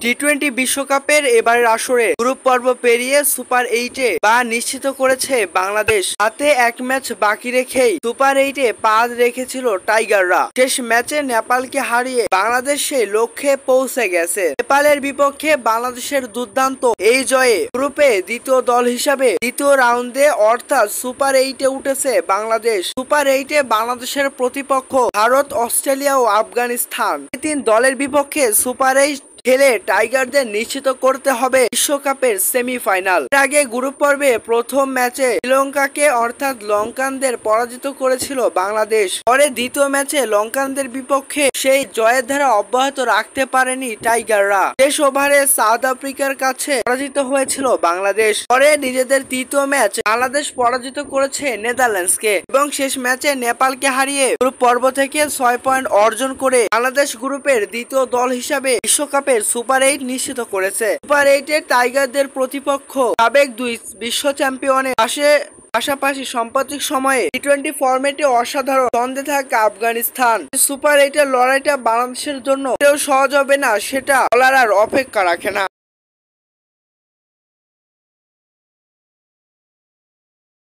টি-20 বিশ্বকাপের এবারের আসরে গ্রুপ পর্ব পেরিয়ে সুপার 8-এ পা নিশ্চিত করেছে বাংলাদেশ। হাতে এক ম্যাচ বাকি রেখেই সুপার 8-এ পা রেখেছিল টাইগাররা। শেষ ম্যাচে নেপালকে হারিয়ে বাংলাদেশ সেই লক্ষ্যে পৌঁছে গেছে। নেপালের বিপক্ষে বাংলাদেশের দুর্দান্ত এই জয়ে গ্রুপে দ্বিতীয় দল হিসাবে দ্বিতীয় রাউন্ডে অর্থাৎ সুপার 8-এ উঠেছে বাংলাদেশ। সুপার 8-এ বাংলাদেশের প্রতিপক্ষ ভারত, অস্ট্রেলিয়া ও আফগানিস্তান। এই তিন দলের বিপক্ষে সুপার 8 খেলে টাইগারদের নিশ্চিত করতে হবে বিশ্বকাপের সেমিফাইনাল। এর আগে গ্রুপ পর্বে প্রথম ম্যাচে শ্রীলঙ্কাকে অর্থাৎ লঙ্কানদের পরাজিত করেছিল বাংলাদেশ। পরে দ্বিতীয় ম্যাচে লঙ্কানদের বিপক্ষে সেই জয়ের ধারা অব্যাহত রাখতে পারেনি টাইগাররা। শেষ ওভারে সাউথ আফ্রিকার কাছে পরাজিত হয়েছিল বাংলাদেশ। পরে নিজেদের তৃতীয় ম্যাচ বাংলাদেশ পরাজিত করেছে নেদারল্যান্ডসকে এবং শেষ ম্যাচে নেপালকে হারিয়ে গ্রুপ পর্ব থেকে 6 পয়েন্ট অর্জন করে বাংলাদেশ গ্রুপের দ্বিতীয় দল হিসাবে বিশ্বকাপে সুপার 8 নিশ্চিত করেছে। সুপার 8-এ টাইগারদের প্রতিপক্ষ সাবেক দুই বিশ্ব চ্যাম্পিয়নের পাশাপাশি সাম্প্রতিক সময়ে টি-20 ফরম্যাটে অসাধারণ ছন্দে থাকা আফগানিস্তান। সুপার 8-এর লড়াইটা বাংলাদেশের জন্য সহজ হবে না সেটা বলার আর অপেক্ষা রাখে না।